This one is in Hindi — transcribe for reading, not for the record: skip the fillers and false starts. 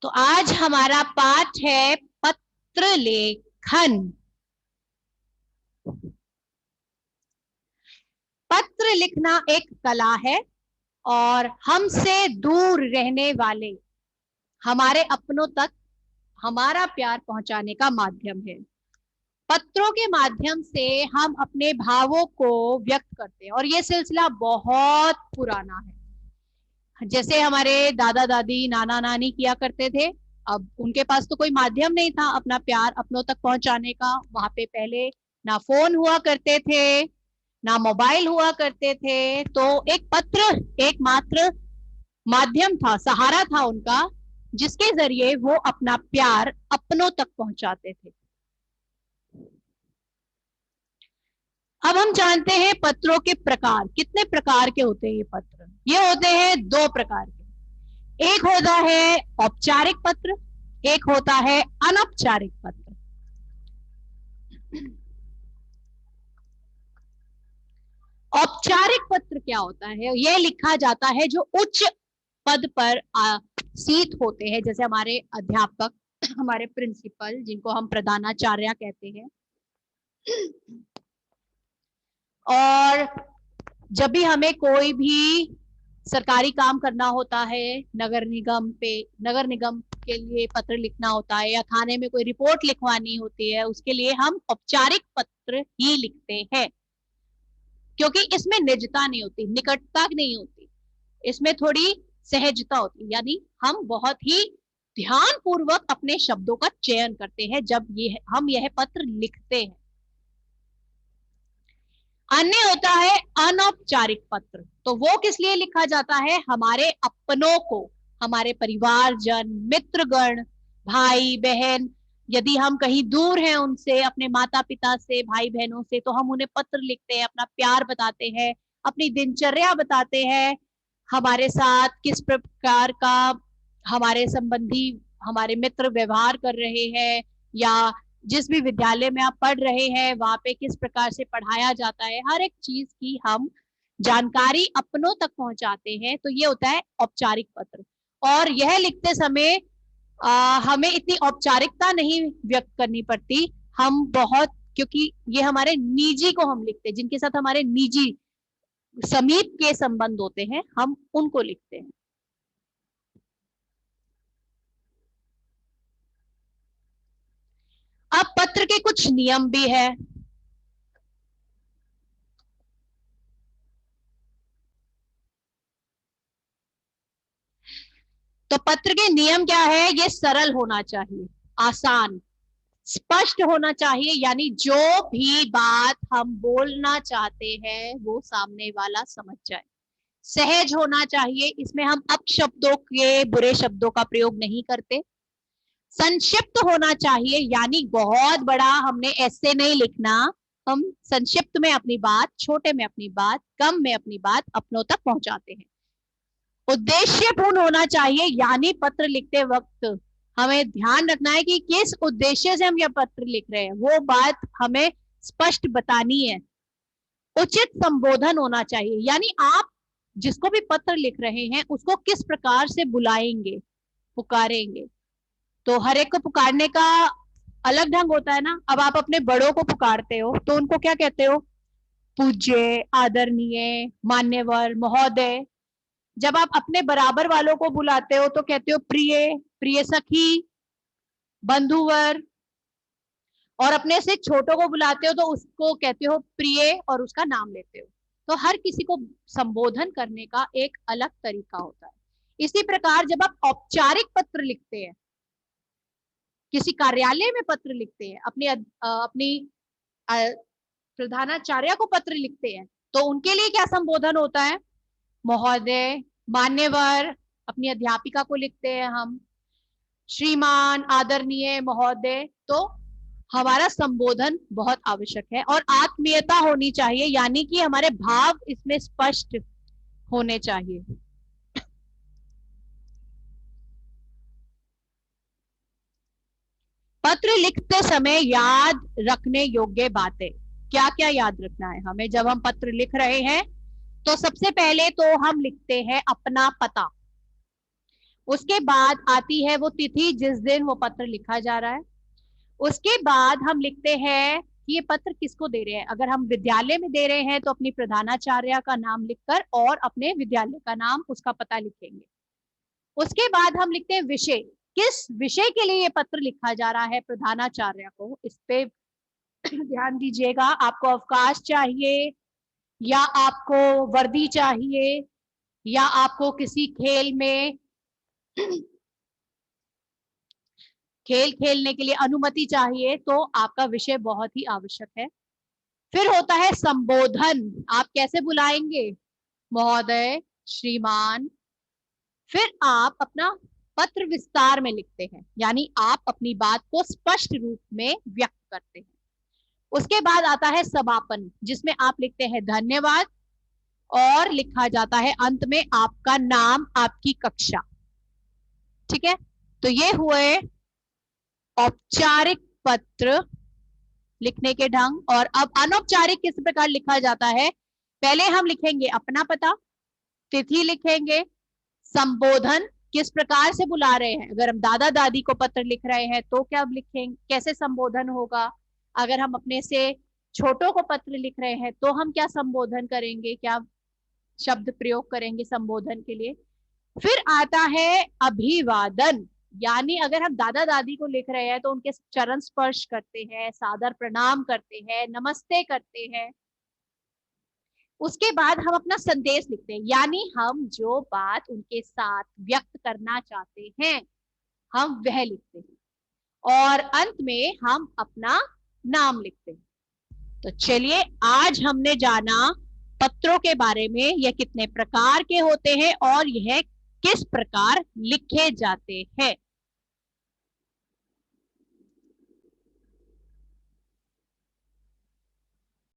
तो आज हमारा पाठ है पत्र लेखन। पत्र लिखना एक कला है और हमसे दूर रहने वाले हमारे अपनों तक हमारा प्यार पहुंचाने का माध्यम है। पत्रों के माध्यम से हम अपने भावों को व्यक्त करते हैं और ये सिलसिला बहुत पुराना है। जैसे हमारे दादा दादी नाना नानी किया करते थे, अब उनके पास तो कोई माध्यम नहीं था अपना प्यार अपनों तक पहुंचाने का। वहां पे पहले ना फोन हुआ करते थे, ना मोबाइल हुआ करते थे, तो एक पत्र एकमात्र माध्यम था, सहारा था उनका, जिसके जरिए वो अपना प्यार अपनों तक पहुंचाते थे। अब हम जानते हैं पत्रों के प्रकार। कितने प्रकार के होते हैं ये पत्र? ये होते हैं दो प्रकार के। एक होता है औपचारिक पत्र, एक होता है अनौपचारिक पत्र। औपचारिक पत्र क्या होता है? यह लिखा जाता है जो उच्च पद पर सीट होते हैं, जैसे हमारे अध्यापक, हमारे प्रिंसिपल, जिनको हम प्रधानाचार्य कहते हैं। और जब भी हमें कोई भी सरकारी काम करना होता है, नगर निगम के लिए पत्र लिखना होता है, या थाने में कोई रिपोर्ट लिखवानी होती है, उसके लिए हम औपचारिक पत्र ही लिखते हैं, क्योंकि इसमें निजता नहीं होती, निकटता नहीं होती, इसमें थोड़ी सहजता होती है। यानी हम बहुत ही ध्यान पूर्वक अपने शब्दों का चयन करते हैं जब हम यह पत्र लिखते हैं। अन्य होता है अनौपचारिक पत्र। तो वो किस लिए लिखा जाता है? हमारे अपनों को, हमारे परिवारजन, मित्रगण, भाई बहन, यदि हम कहीं दूर हैं उनसे, अपने माता पिता से, भाई बहनों से, तो हम उन्हें पत्र लिखते हैं, अपना प्यार बताते हैं, अपनी दिनचर्या बताते हैं, हमारे साथ किस प्रकार का हमारे संबंधी, हमारे मित्र व्यवहार कर रहे हैं, या जिस भी विद्यालय में आप पढ़ रहे हैं वहां पे किस प्रकार से पढ़ाया जाता है, हर एक चीज की हम जानकारी अपनों तक पहुंचाते हैं। तो ये होता है औपचारिक पत्र। और यह लिखते समय हमें इतनी औपचारिकता नहीं व्यक्त करनी पड़ती। हम बहुत, क्योंकि ये हमारे निजी को हम लिखते हैं, जिनके साथ हमारे निजी समीप के संबंध होते हैं, हम उनको लिखते हैं। अब पत्र के कुछ नियम भी है। तो पत्र के नियम क्या है? ये सरल होना चाहिए, आसान, स्पष्ट होना चाहिए, यानी जो भी बात हम बोलना चाहते हैं वो सामने वाला समझ जाए। सहज होना चाहिए, इसमें हम अपशब्दों के, बुरे शब्दों का प्रयोग नहीं करते। संक्षिप्त होना चाहिए, यानी बहुत बड़ा हमने ऐसे नहीं लिखना, हम संक्षिप्त में अपनी बात, छोटे में अपनी बात, कम में अपनी बात अपनों तक पहुंचाते हैं। उद्देश्यपूर्ण होना चाहिए, यानी पत्र लिखते वक्त हमें ध्यान रखना है कि किस उद्देश्य से हम यह पत्र लिख रहे हैं, वो बात हमें स्पष्ट बतानी है। उचित संबोधन होना चाहिए, यानी आप जिसको भी पत्र लिख रहे हैं उसको किस प्रकार से बुलाएंगे, पुकारेंगे। तो हर एक को पुकारने का अलग ढंग होता है ना। अब आप अपने बड़ों को पुकारते हो तो उनको क्या कहते हो? पूज्य, आदरणीय, मान्यवर, महोदय। जब आप अपने बराबर वालों को बुलाते हो तो कहते हो प्रिय, प्रिय सखी, बंधुवर। और अपने से छोटों को बुलाते हो तो उसको कहते हो प्रिय और उसका नाम लेते हो। तो हर किसी को संबोधन करने का एक अलग तरीका होता है। इसी प्रकार जब आप औपचारिक पत्र लिखते हैं, किसी कार्यालय में पत्र लिखते हैं, अपनी प्रधानाचार्य को पत्र लिखते हैं, तो उनके लिए क्या संबोधन होता है? महोदय, मान्यवर। अपनी अध्यापिका को लिखते हैं हम श्रीमान, आदरणीय, महोदय। तो हमारा संबोधन बहुत आवश्यक है और आत्मीयता होनी चाहिए, यानी कि हमारे भाव इसमें स्पष्ट होने चाहिए। पत्र लिखते समय याद रखने योग्य बातें, क्या क्या याद रखना है हमें जब हम पत्र लिख रहे हैं? तो सबसे पहले तो हम लिखते हैं अपना पता। उसके बाद आती है वो तिथि जिस दिन वो पत्र लिखा जा रहा है। उसके बाद हम लिखते हैं कि ये पत्र किसको दे रहे हैं। अगर हम विद्यालय में दे रहे हैं तो अपनी प्रधानाचार्य का नाम लिखकर और अपने विद्यालय का नाम, उसका पता लिखेंगे। उसके बाद हम लिखते हैं विषय, किस विषय के लिए ये पत्र लिखा जा रहा है प्रधानाचार्य को, इस पे ध्यान दीजिएगा। आपको अवकाश चाहिए या आपको वर्दी चाहिए या आपको किसी खेल में खेल खेलने के लिए अनुमति चाहिए, तो आपका विषय बहुत ही आवश्यक है। फिर होता है संबोधन, आप कैसे बुलाएंगे, महोदय, श्रीमान। फिर आप अपना पत्र विस्तार में लिखते हैं, यानी आप अपनी बात को स्पष्ट रूप में व्यक्त करते हैं। उसके बाद आता है समापन, जिसमें आप लिखते हैं धन्यवाद और लिखा जाता है अंत में आपका नाम, आपकी कक्षा। ठीक है, तो ये हुए औपचारिक पत्र लिखने के ढंग। और अब अनौपचारिक किस प्रकार लिखा जाता है, पहले हम लिखेंगे अपना पता, तिथि लिखेंगे, संबोधन किस प्रकार से बुला रहे हैं। अगर हम दादा दादी को पत्र लिख रहे हैं तो क्या लिखेंगे, कैसे संबोधन होगा। अगर हम अपने से छोटों को पत्र लिख रहे हैं तो हम क्या संबोधन करेंगे, क्या शब्द प्रयोग करेंगे संबोधन के लिए। फिर आता है अभिवादन, यानी अगर हम दादा दादी को लिख रहे हैं तो उनके चरण स्पर्श करते हैं, सादर प्रणाम करते हैं, नमस्ते करते हैं। उसके बाद हम अपना संदेश लिखते हैं, यानी हम जो बात उनके साथ व्यक्त करना चाहते हैं हम वह लिखते हैं। और अंत में हम अपना नाम लिखते हैं। तो चलिए, आज हमने जाना पत्रों के बारे में, यह कितने प्रकार के होते हैं और यह किस प्रकार लिखे जाते हैं।